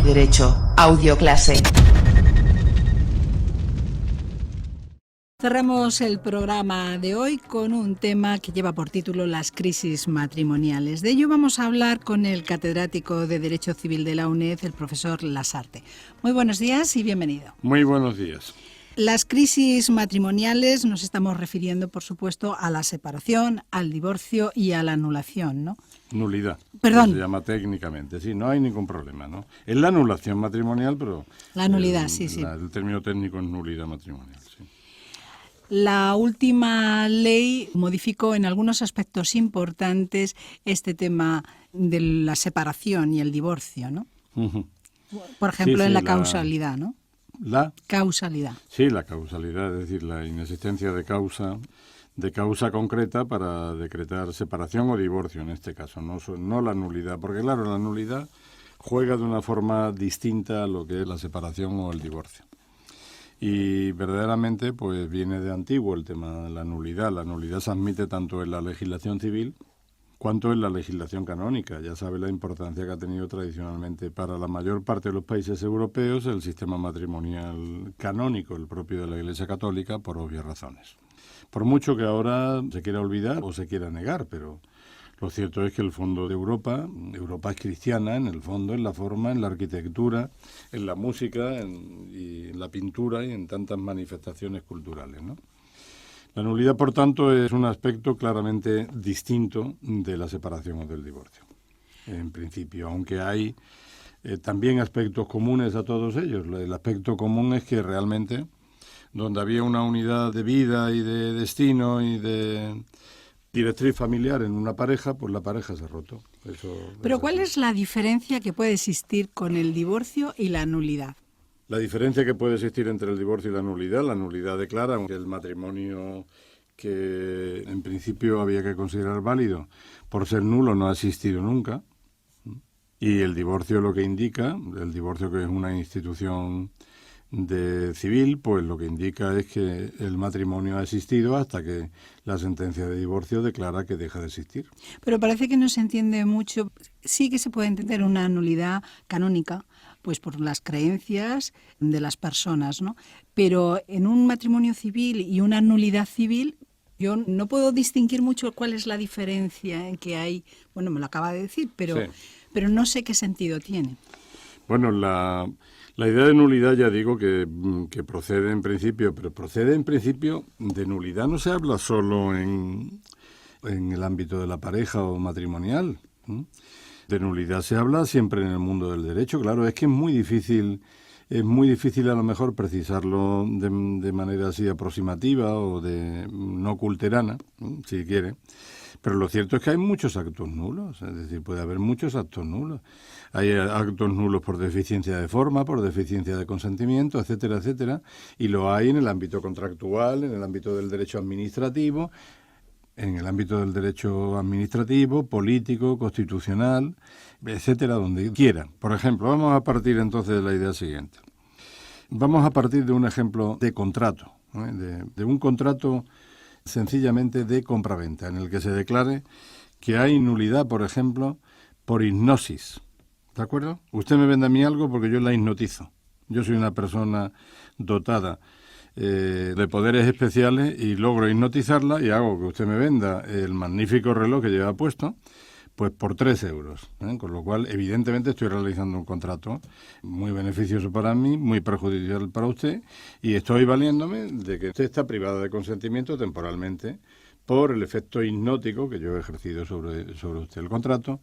Derecho, audioclase. Cerramos el programa de hoy con un tema que lleva por título las crisis matrimoniales. De ello vamos a hablar con el catedrático de Derecho Civil de la UNED, el profesor Lasarte. Muy buenos días y bienvenido. Muy buenos días. Las crisis matrimoniales nos estamos refiriendo, por supuesto, a la separación, al divorcio y a la anulación, ¿no? Nulidad. Perdón. Se llama técnicamente, sí, no hay ningún problema, ¿no? Es la anulación matrimonial, pero... La nulidad, sí. El término técnico es nulidad matrimonial, sí. La última ley modificó en algunos aspectos importantes este tema de la separación y el divorcio, ¿no? Uh-huh. Por ejemplo, Sí, en la causalidad, ¿no? ¿La? Causalidad. Sí, la causalidad, es decir, la inexistencia de causa concreta para decretar separación o divorcio en este caso, no la nulidad, porque claro, la nulidad juega de una forma distinta a lo que es la separación o el divorcio. Y verdaderamente pues viene de antiguo el tema de la nulidad. La nulidad se admite tanto en la legislación civil cuanto en la legislación canónica. Ya sabe la importancia que ha tenido tradicionalmente para la mayor parte de los países europeos el sistema matrimonial canónico, el propio de la Iglesia Católica, por obvias razones. Por mucho que ahora se quiera olvidar o se quiera negar, pero lo cierto es que el fondo de Europa es cristiana en el fondo, en la forma, en la arquitectura, en la música, y en la pintura y en tantas manifestaciones culturales, ¿no? La nulidad, por tanto, es un aspecto claramente distinto de la separación o del divorcio, en principio, aunque hay también aspectos comunes a todos ellos. El aspecto común es que realmente, donde había una unidad de vida y de destino y de directriz familiar en una pareja, pues la pareja se ha roto. Pero ¿cuál es la diferencia que puede existir con el divorcio y la nulidad? La diferencia que puede existir entre el divorcio y la nulidad declara que el matrimonio que en principio había que considerar válido por ser nulo no ha existido nunca. Y el divorcio lo que indica, el divorcio que es una institución de civil, pues lo que indica es que el matrimonio ha existido hasta que la sentencia de divorcio declara que deja de existir. Pero parece que no se entiende mucho. Sí que se puede entender una nulidad canónica, pues por las creencias de las personas, ¿no? Pero en un matrimonio civil y una nulidad civil, yo no puedo distinguir mucho cuál es la diferencia en que hay. Bueno, me lo acaba de decir, pero no sé qué sentido tiene. Bueno, la idea de nulidad ya digo que procede en principio, pero procede en principio de nulidad. No se habla solo en el ámbito de la pareja o matrimonial. De nulidad se habla siempre en el mundo del derecho. Claro, es que es muy difícil a lo mejor precisarlo de manera así aproximativa o de no culterana, si quiere. Pero lo cierto es que hay muchos actos nulos, es decir, puede haber muchos actos nulos. Hay actos nulos por deficiencia de forma, por deficiencia de consentimiento, etcétera, etcétera, y lo hay en el ámbito contractual, en el ámbito del derecho administrativo, político, constitucional, etcétera, donde quiera. Por ejemplo, vamos a partir entonces de la idea siguiente. Vamos a partir de un ejemplo de contrato, de un contrato sencillamente de compraventa, en el que se declare que hay nulidad, por ejemplo, por hipnosis. ¿De acuerdo? Usted me vende a mí algo porque yo la hipnotizo. Yo soy una persona dotada de poderes especiales y logro hipnotizarla y hago que usted me venda el magnífico reloj que lleva puesto, pues por 3 euros. Con lo cual, evidentemente, estoy realizando un contrato muy beneficioso para mí, muy perjudicial para usted, y estoy valiéndome de que usted está privada de consentimiento temporalmente por el efecto hipnótico que yo he ejercido sobre usted. El contrato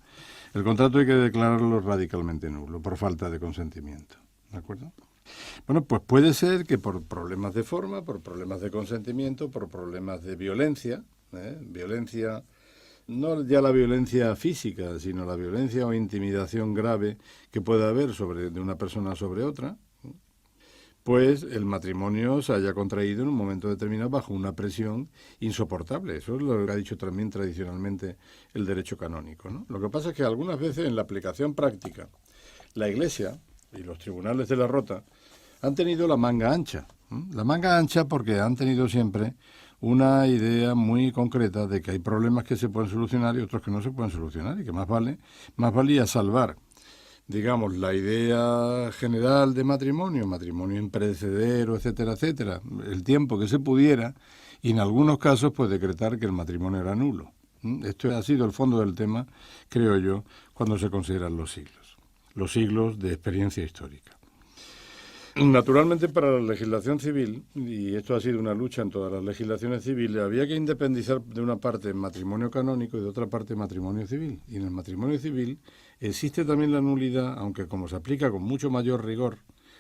hay que declararlo radicalmente nulo, por falta de consentimiento. ¿De acuerdo? Bueno, pues puede ser que por problemas de forma, por problemas de consentimiento, por problemas de violencia, no ya la violencia física, sino la violencia o intimidación grave que pueda haber de una persona sobre otra, pues el matrimonio se haya contraído en un momento determinado bajo una presión insoportable. Eso es lo que ha dicho también tradicionalmente el derecho canónico, ¿no? Lo que pasa es que algunas veces en la aplicación práctica, la Iglesia y los tribunales de la Rota han tenido la manga ancha. La manga ancha porque han tenido siempre una idea muy concreta de que hay problemas que se pueden solucionar y otros que no se pueden solucionar y que más valía salvar digamos, la idea general de matrimonio imperecedero, etcétera, etcétera, el tiempo que se pudiera, y en algunos casos pues decretar que el matrimonio era nulo. Esto ha sido el fondo del tema, creo yo, cuando se consideran los siglos de experiencia histórica. Naturalmente, para la legislación civil, y esto ha sido una lucha en todas las legislaciones civiles, había que independizar de una parte matrimonio canónico y de otra parte matrimonio civil. Y en el matrimonio civil existe también la nulidad, aunque como se aplica con mucho mayor rigor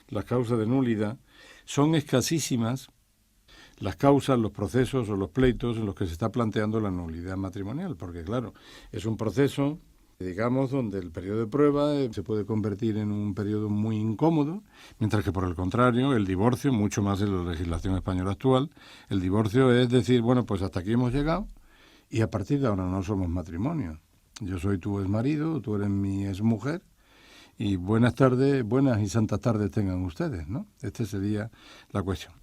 las causas de nulidad, son escasísimas las causas, los procesos o los pleitos en los que se está planteando la nulidad matrimonial, porque claro, es un proceso, digamos, donde el periodo de prueba se puede convertir en un periodo muy incómodo, mientras que por el contrario, el divorcio, mucho más en la legislación española actual, el divorcio es decir, bueno, pues hasta aquí hemos llegado y a partir de ahora no somos matrimonio. Yo soy tu exmarido, tú eres mi exmujer y buenas tardes, buenas y santas tardes tengan ustedes, ¿no? Esta sería la cuestión.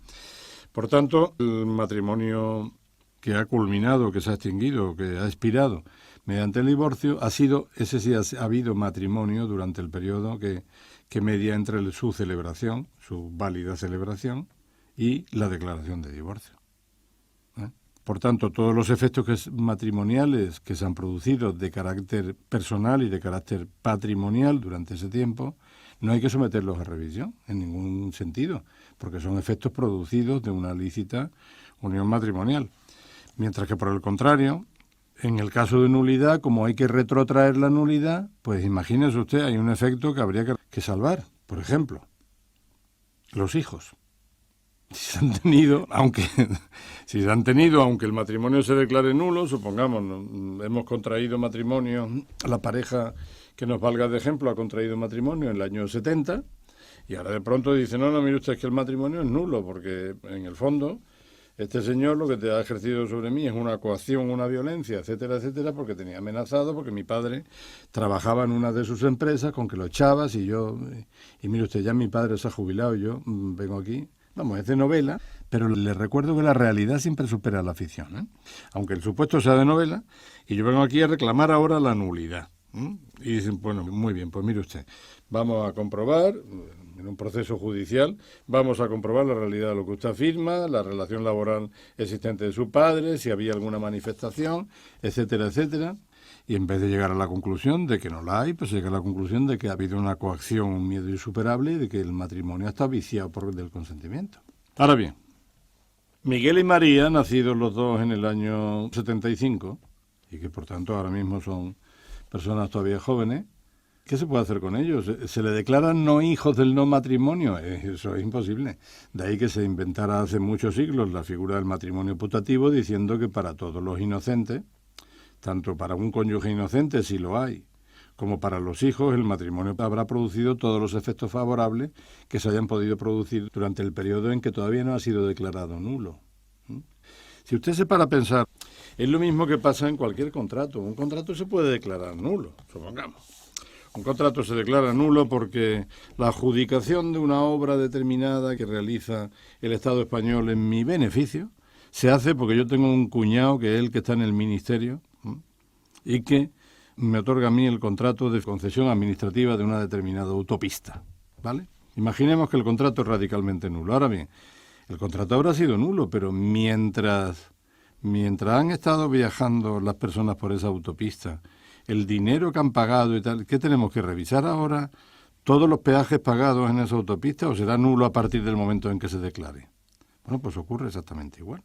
Por tanto, el matrimonio que ha culminado, que se ha extinguido, que ha expirado mediante el divorcio, ese sí ha habido matrimonio durante el periodo que media entre su celebración, su válida celebración, y la declaración de divorcio. Por tanto, todos los efectos matrimoniales que se han producido de carácter personal y de carácter patrimonial durante ese tiempo, no hay que someterlos a revisión en ningún sentido, porque son efectos producidos de una lícita unión matrimonial. Mientras que, por el contrario, en el caso de nulidad, como hay que retrotraer la nulidad, pues imagínese usted, hay un efecto que habría que salvar. Por ejemplo, los hijos. Si se han tenido, aunque el matrimonio se declare nulo, supongamos, hemos contraído matrimonio, la pareja que nos valga de ejemplo ha contraído matrimonio en el año 70, y ahora de pronto dice, no, mire usted, es que el matrimonio es nulo, porque en el fondo este señor lo que te ha ejercido sobre mí es una coacción, una violencia, etcétera, etcétera, porque tenía amenazado, porque mi padre trabajaba en una de sus empresas con que lo echabas y mire usted, ya mi padre se ha jubilado y yo vengo aquí. Vamos, es de novela, pero le recuerdo que la realidad siempre supera la ficción, ¿eh? Aunque el supuesto sea de novela, y yo vengo aquí a reclamar ahora la nulidad. Y dicen, bueno, muy bien, pues mire usted, vamos a comprobar, en un proceso judicial, vamos a comprobar la realidad de lo que usted afirma, la relación laboral existente de su padre, si había alguna manifestación, etcétera, etcétera. Y en vez de llegar a la conclusión de que no la hay, pues llega a la conclusión de que ha habido una coacción, un miedo insuperable y de que el matrimonio está viciado por el consentimiento. Ahora bien, Miguel y María, nacidos los dos en el año 75, y que por tanto ahora mismo son personas todavía jóvenes, ¿qué se puede hacer con ellos? ¿Se le declaran no hijos del no matrimonio? Eso es imposible. De ahí que se inventara hace muchos siglos la figura del matrimonio putativo, diciendo que para todos los inocentes, tanto para un cónyuge inocente, si lo hay, como para los hijos, el matrimonio habrá producido todos los efectos favorables que se hayan podido producir durante el periodo en que todavía no ha sido declarado nulo. Si usted se para a pensar, es lo mismo que pasa en cualquier contrato. Un contrato se puede declarar nulo, supongamos. Un contrato se declara nulo porque la adjudicación de una obra determinada que realiza el Estado español en mi beneficio se hace porque yo tengo un cuñado que es el que está en el ministerio y que me otorga a mí el contrato de concesión administrativa de una determinada autopista, ¿vale? Imaginemos que el contrato es radicalmente nulo. Ahora bien, el contrato habrá sido nulo, pero mientras han estado viajando las personas por esa autopista, el dinero que han pagado y tal, ¿qué tenemos que revisar ahora? ¿Todos los peajes pagados en esa autopista o será nulo a partir del momento en que se declare? Bueno, pues ocurre exactamente igual.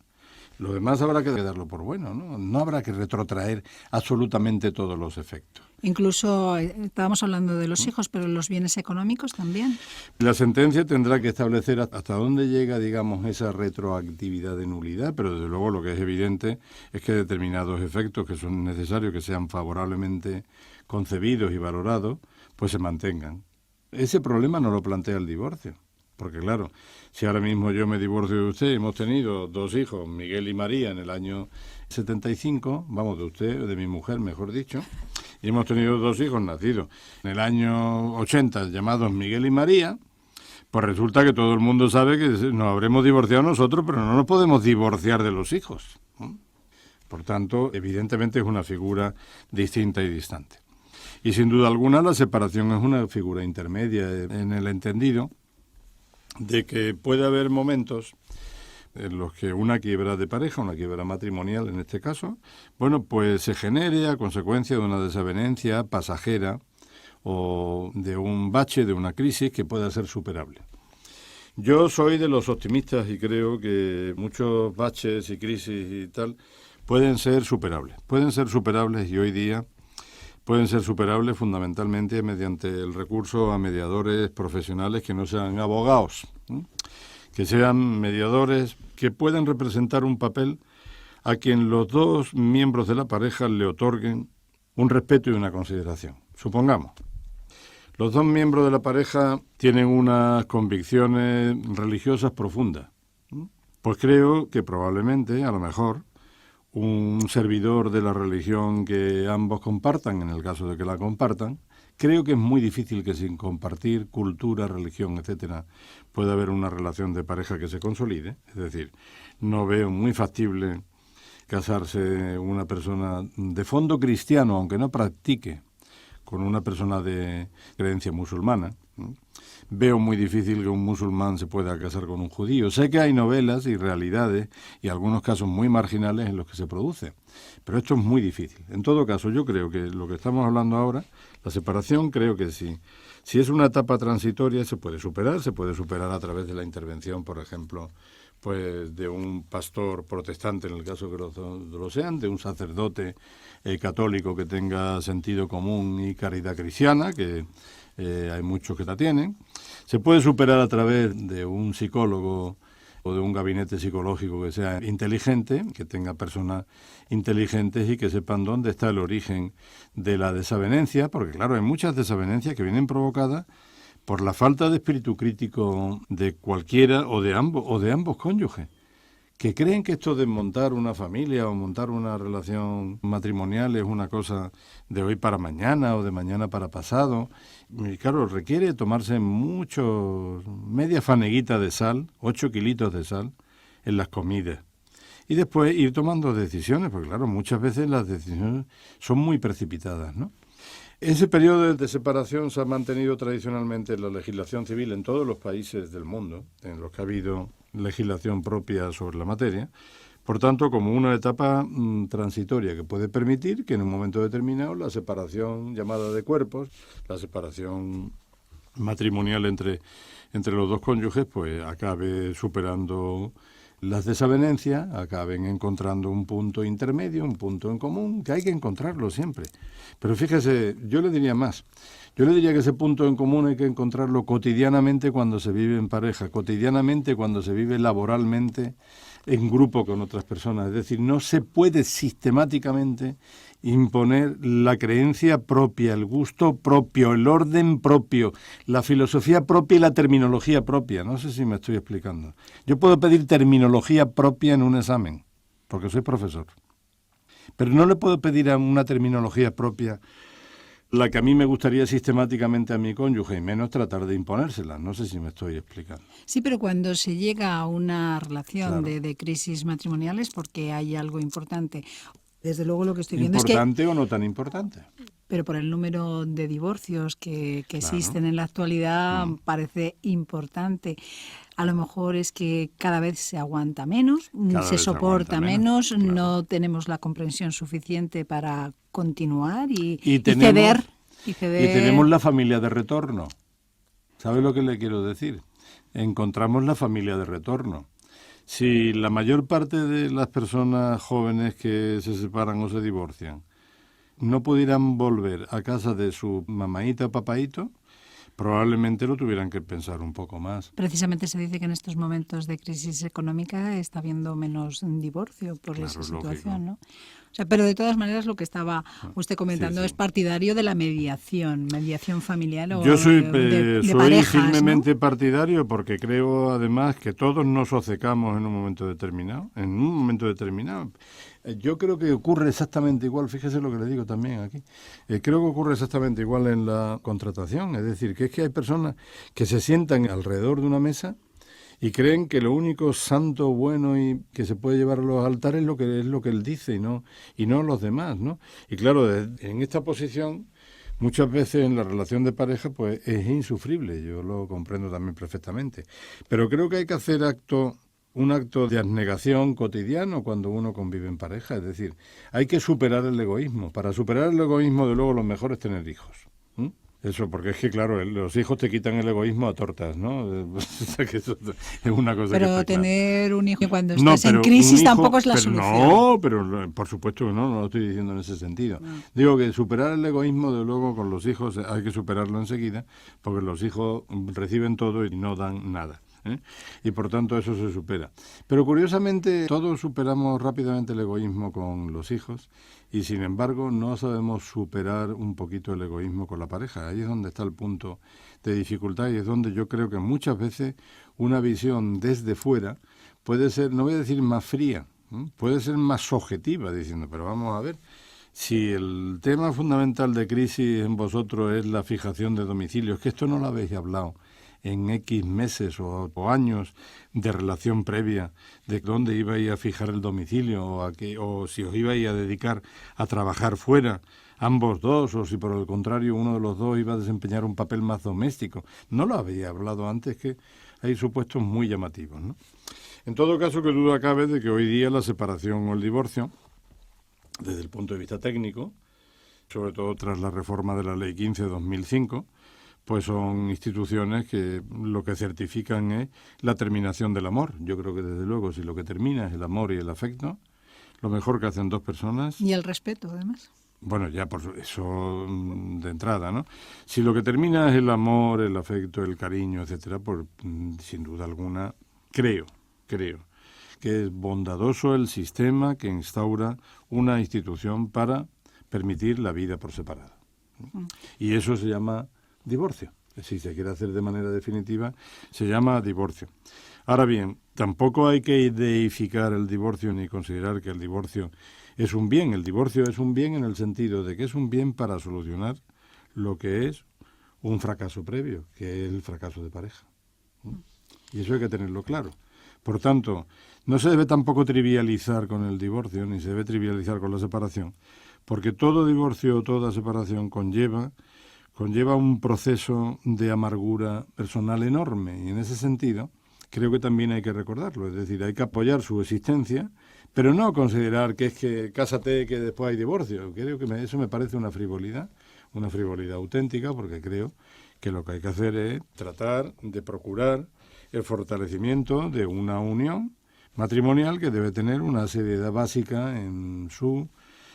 Lo demás habrá que darlo por bueno, ¿no? No habrá que retrotraer absolutamente todos los efectos. Incluso estábamos hablando de los hijos, pero los bienes económicos también. La sentencia tendrá que establecer hasta dónde llega, digamos, esa retroactividad de nulidad, pero desde luego lo que es evidente es que determinados efectos que son necesarios que sean favorablemente concebidos y valorados, pues se mantengan. Ese problema no lo plantea el divorcio. Porque claro, si ahora mismo yo me divorcio de usted, hemos tenido 2 hijos, Miguel y María, en el año 75, vamos, de usted, de mi mujer, mejor dicho, y hemos tenido 2 hijos nacidos en el año 80, llamados Miguel y María, pues resulta que todo el mundo sabe que nos habremos divorciado nosotros, pero no nos podemos divorciar de los hijos, ¿no? Por tanto, evidentemente es una figura distinta y distante. Y sin duda alguna la separación es una figura intermedia en el entendido de que puede haber momentos en los que una quiebra de pareja, una quiebra matrimonial en este caso, bueno, pues se genere a consecuencia de una desavenencia pasajera o de un bache, de una crisis que pueda ser superable. Yo soy de los optimistas y creo que muchos baches y crisis y tal pueden ser superables y hoy día pueden ser superables fundamentalmente mediante el recurso a mediadores profesionales que no sean abogados, ¿eh? Que sean mediadores que puedan representar un papel a quien los dos miembros de la pareja le otorguen un respeto y una consideración. Supongamos, los dos miembros de la pareja tienen unas convicciones religiosas profundas. Pues creo que probablemente, a lo mejor, un servidor de la religión que ambos compartan, en el caso de que la compartan, creo que es muy difícil que sin compartir cultura, religión, etcétera, pueda haber una relación de pareja que se consolide. Es decir, no veo muy factible casarse una persona de fondo cristiano, aunque no practique, con una persona de creencia musulmana. Veo muy difícil que un musulmán se pueda casar con un judío. Sé que hay novelas y realidades y algunos casos muy marginales en los que se produce, pero esto es muy difícil. En todo caso, yo creo que lo que estamos hablando ahora, la separación, creo que sí. Si es una etapa transitoria, se puede superar a través de la intervención, por ejemplo, pues de un pastor protestante, en el caso que lo sean, de un sacerdote católico que tenga sentido común y caridad cristiana, que hay muchos que la tienen. Se puede superar a través de un psicólogo o de un gabinete psicológico que sea inteligente, que tenga personas inteligentes y que sepan dónde está el origen de la desavenencia, porque claro, hay muchas desavenencias que vienen provocadas por la falta de espíritu crítico de cualquiera o de ambos cónyuges, que creen que esto de montar una familia o montar una relación matrimonial es una cosa de hoy para mañana o de mañana para pasado. Y claro, requiere tomarse media faneguita de sal, 8 kilitos de sal en las comidas. Y después ir tomando decisiones, porque claro, muchas veces las decisiones son muy precipitadas, ¿no? Ese periodo de separación se ha mantenido tradicionalmente en la legislación civil en todos los países del mundo, en los que ha habido legislación propia sobre la materia, por tanto, como una etapa transitoria que puede permitir que en un momento determinado la separación llamada de cuerpos, la separación matrimonial entre los dos cónyuges, pues acabe superando las desavenencias, acaben encontrando un punto intermedio, un punto en común, que hay que encontrarlo siempre. Pero fíjese, yo le diría más. Yo le diría que ese punto en común hay que encontrarlo cotidianamente cuando se vive en pareja, cotidianamente cuando se vive laboralmente en grupo con otras personas. Es decir, no se puede sistemáticamente imponer la creencia propia, el gusto propio, el orden propio, la filosofía propia y la terminología propia. No sé si me estoy explicando. Yo puedo pedir terminología propia en un examen, porque soy profesor. Pero no le puedo pedir a una terminología propia la que a mí me gustaría sistemáticamente a mi cónyuge, y menos tratar de imponérsela. No sé si me estoy explicando. Sí, pero cuando se llega a una relación Claro. de crisis matrimoniales, porque hay algo importante. Desde luego lo que estoy viendo es que... ¿Importante o no tan importante? Pero por el número de divorcios que Claro. existen en la actualidad parece importante. A lo mejor es que cada vez se aguanta menos, Cada se vez se soporta aguanta menos, menos, claro. no tenemos la comprensión suficiente para continuar y tenemos- ceder. Y Y tenemos ceder. la familia de retorno. ¿Sabe lo que le quiero decir? Encontramos la familia de retorno. Si la mayor parte de las personas jóvenes que se separan o se divorcian no pudieran volver a casa de su mamaíta o papaíto, probablemente lo tuvieran que pensar un poco más. Precisamente se dice que en estos momentos de crisis económica está habiendo menos divorcio por Claro, esa es situación, lógico. ¿no? O sea, pero de todas maneras lo que estaba usted comentando sí. es partidario de la mediación familiar o Yo soy de parejas, ¿no? firmemente partidario porque creo además que todos nos obcecamos en un momento determinado. Yo creo que ocurre exactamente igual, fíjese lo que le digo también aquí, creo que ocurre exactamente igual en la contratación, es decir, que es que hay personas que se sientan alrededor de una mesa y creen que lo único santo, bueno y que se puede llevar a los altares es lo que él dice y no los demás, ¿no? Y claro, en esta posición, muchas veces en la relación de pareja pues es insufrible, yo lo comprendo también perfectamente. Pero creo que hay que hacer un acto de abnegación cotidiano cuando uno convive en pareja, es decir, hay que superar el egoísmo. Para superar el egoísmo, de luego, lo mejor es tener hijos. Eso, porque es que, claro, los hijos te quitan el egoísmo a tortas, ¿no? O sea, que eso es una cosa Pero que está clara. tener un hijo cuando No, estás en pero crisis un hijo, tampoco es la pero solución. No, pero por supuesto que no lo estoy diciendo en ese sentido. No. Digo que superar el egoísmo, de luego, con los hijos hay que superarlo enseguida, porque los hijos reciben todo y no dan nada. Y por tanto eso se supera. Pero curiosamente todos superamos rápidamente el egoísmo con los hijos y sin embargo no sabemos superar un poquito el egoísmo con la pareja. Ahí es donde está el punto de dificultad y es donde yo creo que muchas veces una visión desde fuera puede ser, no voy a decir más fría, puede ser más objetiva, diciendo, pero vamos a ver, si el tema fundamental de crisis en vosotros es la fijación de domicilio, es que esto no lo habéis hablado en X meses o años de relación previa, de dónde ibais a fijar el domicilio o si os ibais a dedicar a trabajar fuera, ambos dos, o si por el contrario uno de los dos iba a desempeñar un papel más doméstico. No lo habéis hablado antes, que hay supuestos muy llamativos, ¿no? En todo caso, que duda cabe de que hoy día la separación o el divorcio, desde el punto de vista técnico, sobre todo tras la reforma de la Ley 15 de 2005, pues son instituciones que lo que certifican es la terminación del amor. Yo creo que desde luego si lo que termina es el amor y el afecto, lo mejor que hacen dos personas... Y el respeto, además. Bueno, ya por eso de entrada, ¿no? Si lo que termina es el amor, el afecto, el cariño, etcétera, pues sin duda alguna, creo que es bondadoso el sistema que instaura una institución para permitir la vida por separado. Y eso se llama divorcio. Si se quiere hacer de manera definitiva, se llama divorcio. Ahora bien, tampoco hay que deificar el divorcio ni considerar que el divorcio es un bien. El divorcio es un bien en el sentido de que es un bien para solucionar lo que es un fracaso previo, que es el fracaso de pareja. Y eso hay que tenerlo claro. Por tanto, no se debe tampoco trivializar con el divorcio, ni se debe trivializar con la separación, porque todo divorcio o toda separación conlleva un proceso de amargura personal enorme y en ese sentido creo que también hay que recordarlo, es decir, hay que apoyar su existencia, pero no considerar que es que cásate que después hay divorcio. Creo que eso me parece una frivolidad auténtica, porque creo que lo que hay que hacer es tratar de procurar el fortalecimiento de una unión matrimonial que debe tener una seriedad básica en su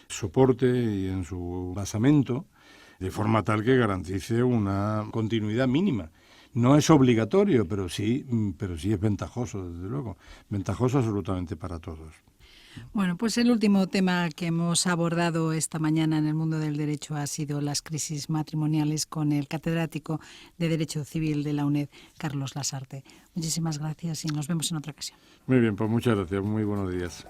soporte y en su basamento, de forma tal que garantice una continuidad mínima. No es obligatorio, pero sí es ventajoso, desde luego. Ventajoso absolutamente para todos. Bueno, pues el último tema que hemos abordado esta mañana en el mundo del derecho ha sido las crisis matrimoniales con el catedrático de Derecho Civil de la UNED, Carlos Lasarte. Muchísimas gracias y nos vemos en otra ocasión. Muy bien, pues muchas gracias. Muy buenos días.